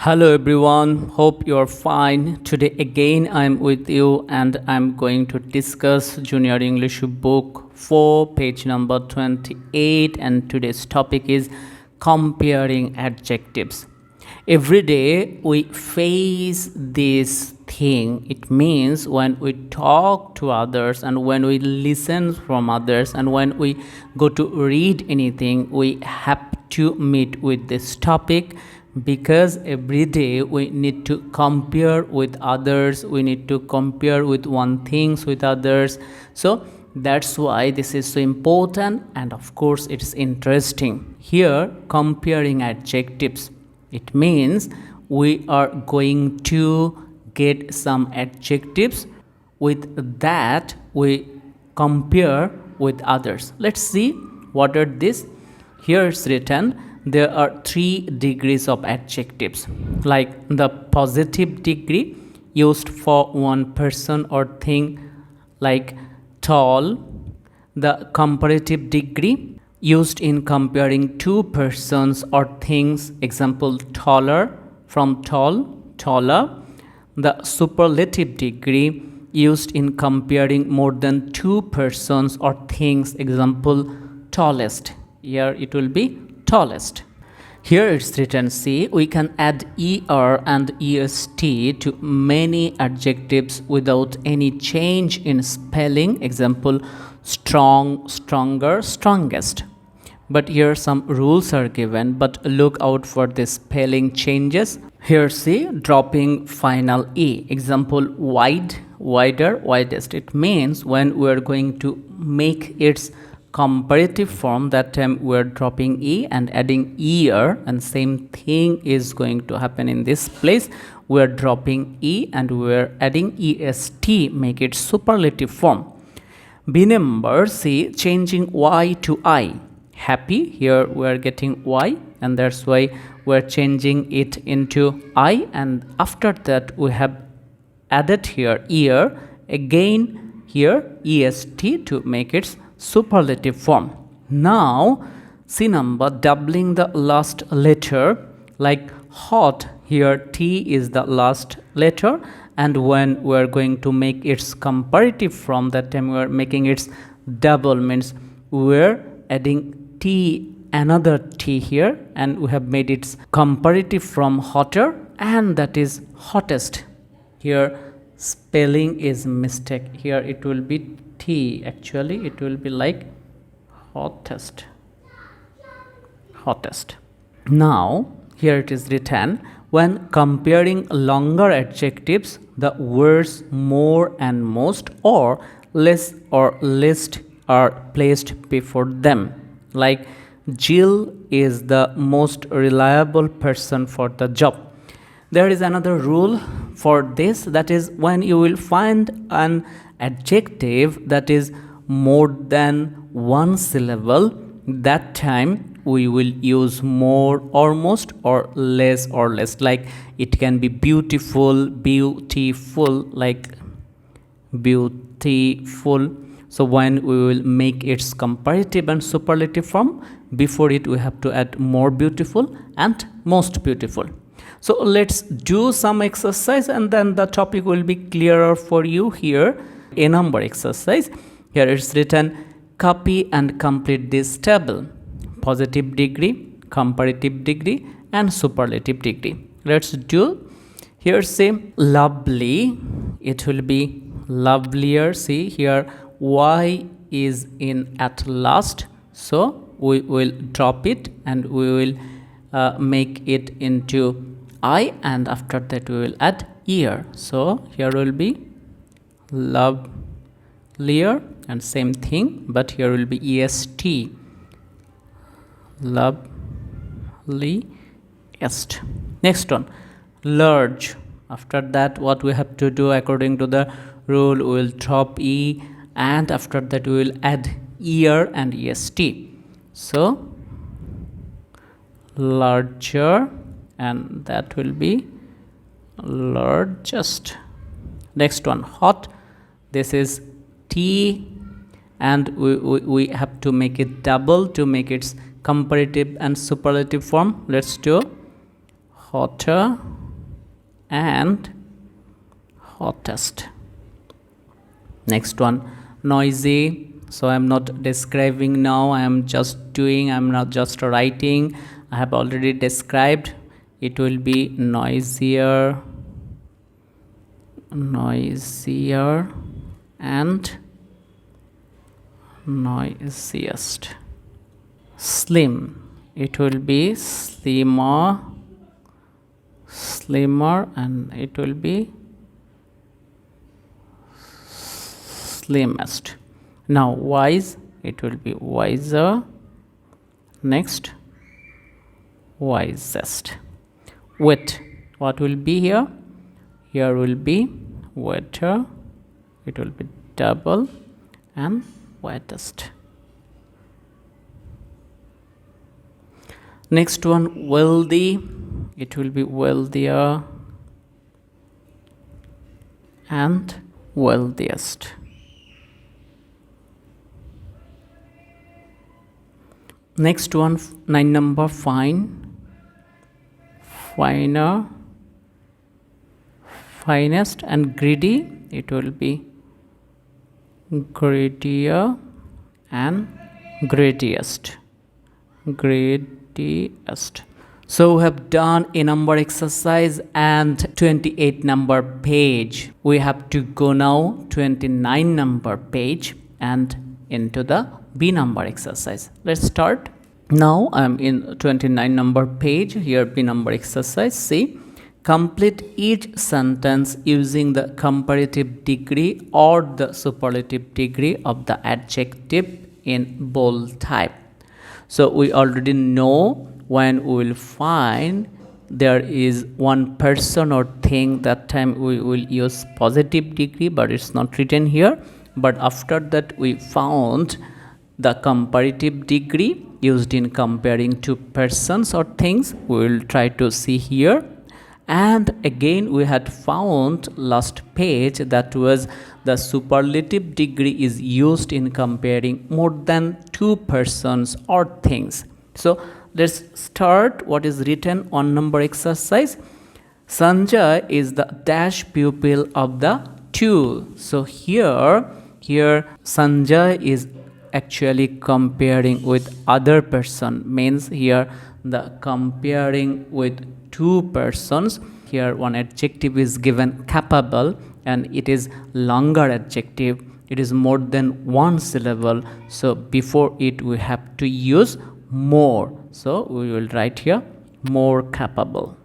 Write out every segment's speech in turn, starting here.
Hello everyone, hope you're fine. Today again I'm with you and I'm going to discuss Junior English book 4 page number 28, and today's topic is comparing adjectives. Every day we face this thing. It means when we talk to others and when we listen from others and when we go to read anything, we have to meet with this topic, because every day we need to compare with others, we need to compare with one things with others. So that's why this is so important, and of course it's interesting. Here, comparing adjectives, it means we are going to get some adjectives, with that we compare with others. Let's see what are these. Here it's written there are 3 degrees of adjectives, like the positive degree used for one person or thing, like tall; the comparative degree used in comparing two persons or things, example taller from tall, taller; the superlative degree used in comparing more than two persons or things, example tallest. Here it will be tallest. Here it's written, see, we can add er and est to many adjectives without any change in spelling, example strong, stronger, strongest. But here some rules are given, but look out for the spelling changes. Here see, dropping final e, example wide, wider, widest. It means when we are going to make its comparative form, that time we're dropping e and adding er, and same thing is going to happen in this place. We're dropping e and we're adding est, make it superlative form. B number, see, changing y to I, happy. Here we're getting y, and that's why we're changing it into I, and after that we have added here ear, again here est to make its superlative form. Now C number, doubling the last letter, like hot. Here T is the last letter, and when we are going to make its comparative form, that time we are making its double, means we are adding T, another T here, and we have made its comparative from hotter, and that is hottest. Here spelling is mistake. Here it will be T, actually it will be like hottest, hottest. Now here it is written, when comparing longer adjectives, the words more and most or less or least are placed before them, like Jill is the most reliable person for the job. There is another rule for this, that is when you will find an adjective that is more than one syllable, that time we will use more or most or less or less. Like it can be beautiful, beautiful, like beautiful. So when we will make its comparative and superlative form, before it we have to add more beautiful and most beautiful. So let's do some exercise and then the topic will be clearer for you. Here a number exercise. Here it's written, copy and complete this table: positive degree, comparative degree and superlative degree. Let's do. Here say lovely, it will be lovelier. See here y is in at last, so we will drop it and we will make it into I, and after that we will add ear. So here will be lovelier, and same thing, but here will be est, loveliest. Next one, large. After that what we have to do, according to the rule, we will drop e and after that we will add ear and est. So larger, and that will be largest. Next one, hot. This is T, and we have to make it double to make its comparative and superlative form. Let's do hotter and hottest. Next one, noisy. So I'm not describing now, I am just doing, I'm not just writing. I have already described. It will be noisier and noisiest. Slim, it will be slimmer and it will be slimmest. Now wise, it will be wiser. Next, wisest. Wet, what will be here? Here will be wetter, it will be double, and wettest. Next one, wealthy, it will be wealthier and wealthiest. Next one, 9 number, fine, finer, finest, and greedy, it will be greedier and greediest. So we have done a number exercise and 28 number page. We have to go now 29 number page and into the B number exercise. Let's start. Now I am in 29 number page. Here B number exercise. See, complete each sentence using the comparative degree or the superlative degree of the adjective in bold type. So we already know when we will find there is one person or thing, that time we will use positive degree, but it's not written here. But after that we found the comparative degree used in comparing two persons or things. We will try to see here. And again we had found last page that was the superlative degree is used in comparing more than two persons or things. So let's start what is written on number exercise. Sanjay is the dash pupil of the two. So here Sanjay is actually comparing with other person, means here the comparing with two persons. Here one adjective is given capable and it is longer adjective, it is more than one syllable, so before it we have to use more. So we will write here more capable.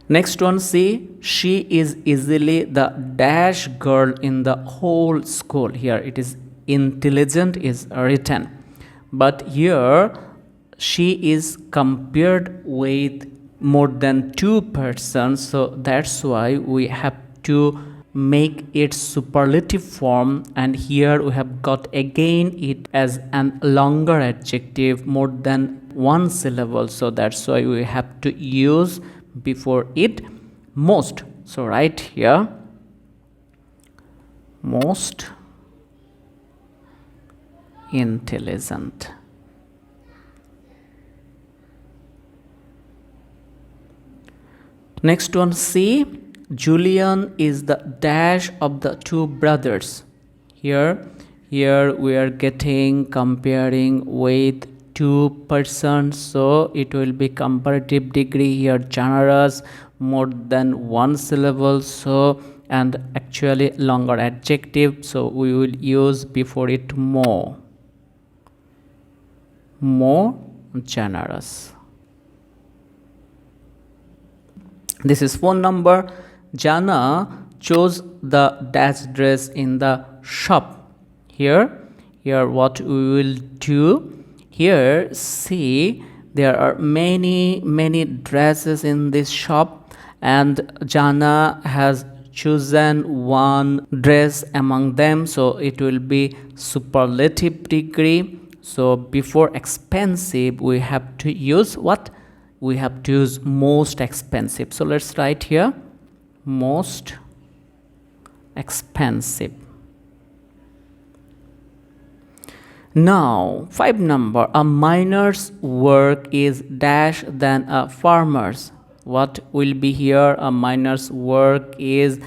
Next one, see, she is easily the dash girl in the whole school. Here it is intelligent is written, but here she is compared with more than two persons, so that's why we have to make it superlative form, and here we have got again it as an longer adjective, more than one syllable, so that's why we have to use before it most. So right here most intelligent. Next one, see, Julian is the dash of the two brothers. Here we are getting comparing with two persons, so it will be comparative degree here generous, more than one syllable, so and actually longer adjective, so we will use before it more generous. This is phone number. Jana chose the dash dress in the shop. Here what we will do, here see there are many dresses in this shop, and Jana has chosen one dress among them, so it will be superlative degree. So before expensive we have to use what? We have to use most expensive. So let's write here most expensive. Now, 5 number, a miner's work is dash than a farmer's. What will be here? A miner's work is,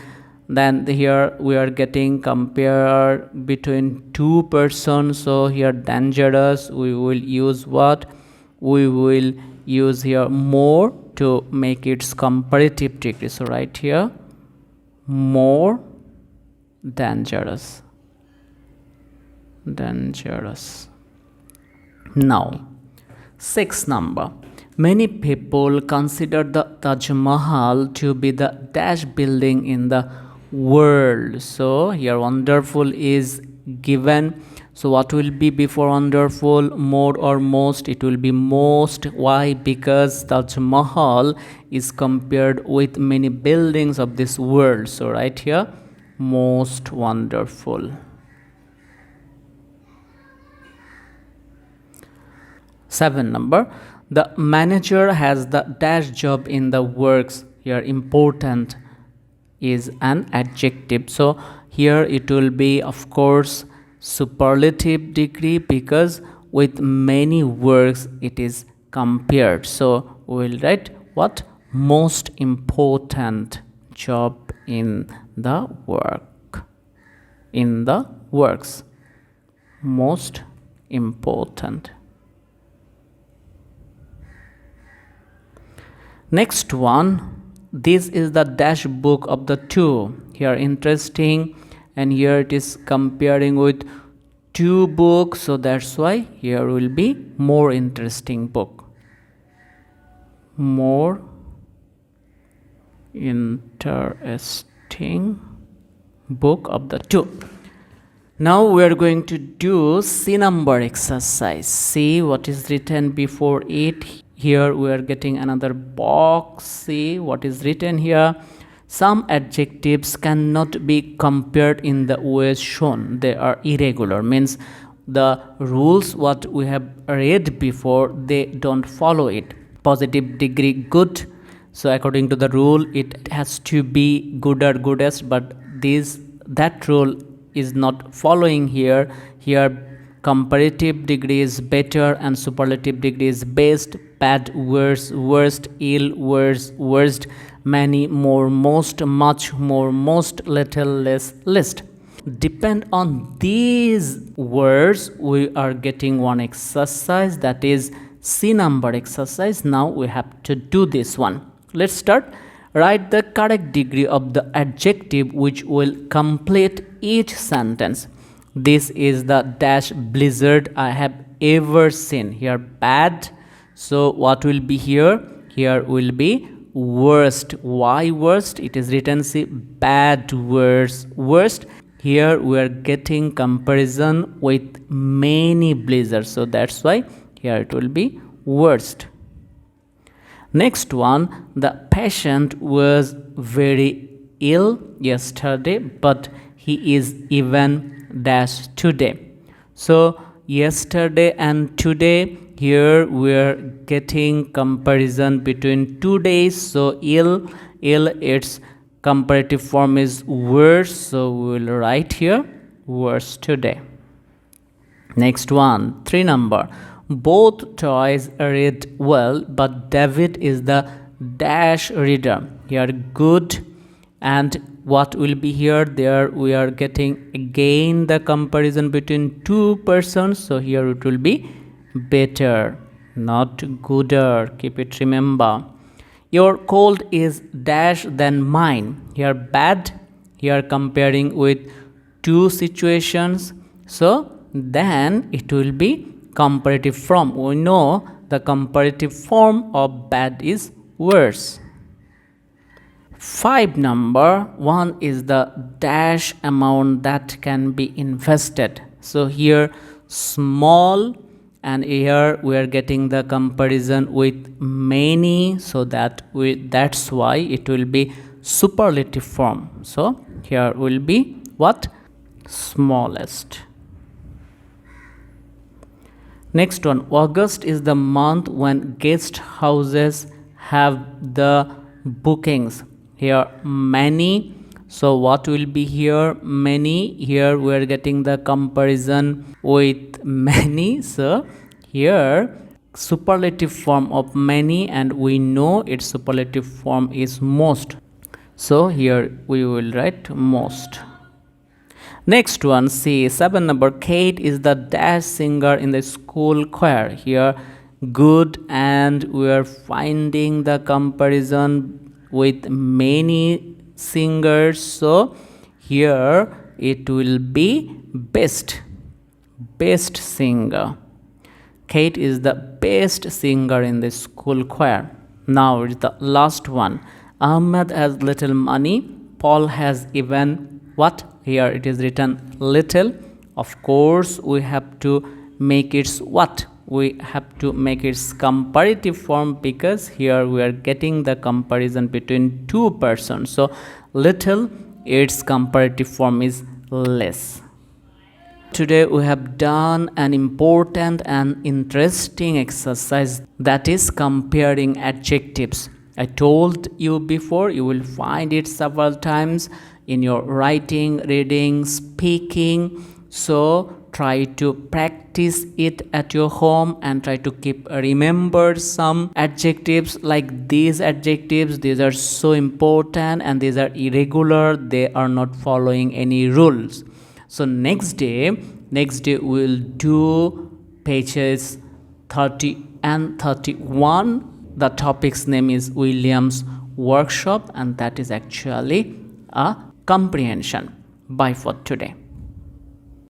then here we are getting compare between two persons. So here dangerous, we will use what? We will use here more to make its comparative degree. So right here, more dangerous. Now, 6 number. Many people consider the Taj Mahal to be the dash building in the world. So here wonderful is given. So what will be before wonderful? More or most? It will be most. Why? Because Taj Mahal is compared with many buildings of this world. So right here, most wonderful. 7 number, the manager has the dash job in the works. Here important is an adjective. So here it will be of course superlative degree because with many works it is compared. So we will write what? Most important job in the works. Most important. Next one, this is the dash book of the two. Here interesting, and here it is comparing with two books, so that's why here will be more interesting book. More interesting book of the two. Now we are going to do C number exercise. See what is written before it. Here we are getting another box. See what is written here. Some adjectives cannot be compared in the ways shown. They are irregular. Means the rules what we have read before, they don't follow it. Positive degree good. So according to the rule, it has to be good or goodest. But that rule is not following here. Here comparative degree is better and superlative degree is best, bad, worse, worst, ill, worse, worst, many, more, most, much, more, most, little, less, least. Depend on these words, we are getting one exercise, that is C number exercise. Now we have to do this one. Let's start. Write the correct degree of the adjective which will complete each sentence. This is the dash blizzard I have ever seen. Here bad. So what will be here? Here will be worst. Why worst? It is written see bad, worse, worst. Here we are getting comparison with many blizzards. So that's why here it will be worst. Next one, the patient was very ill yesterday, but he is even dash today. So yesterday and today, here we are getting comparison between 2 days. So ill, its comparative form is worse. So we will write here worse today. Next one, 3 number. Both toys read well, but David is the dash reader. Here good. And what will be here? There we are getting again the comparison between two persons. So here it will be better, not gooder. Keep it remember. Your cold is dash than mine. Here bad. Here comparing with two situations. So then it will be comparative form. We know the comparative form of bad is worse. 5 number 1 is the dash amount that can be invested. So here small, and here we are getting the comparison with many, so that's why it will be superlative form. So here will be what? Smallest. Next one, August is the month when guest houses have the bookings. Here many, So what will be here? Many. Here we are getting the comparison with many. So here superlative form of many, and we know its superlative form is most. So here we will write most. Next one, see 7 number. Kate is the dash singer in the school choir. Here good, and we are finding the comparison with many singers. So here it will be best singer. Kate is the best singer in the school choir. Now it's the last one. Ahmed has little money. Paul has even what? Here it is written little. Of course we have to make its what? We have to make its comparative form, because here we are getting the comparison between two persons. So little, its comparative form is less. Today we have done an important and interesting exercise, that is comparing adjectives. I told you before, you will find it several times in your writing, reading, speaking. So try to practice it at your home and try to remember some adjectives like these adjectives. These are so important and these are irregular. They are not following any rules. So next day we will do pages 30 and 31. The topic's name is William's workshop, and that is actually a comprehension. Bye for today.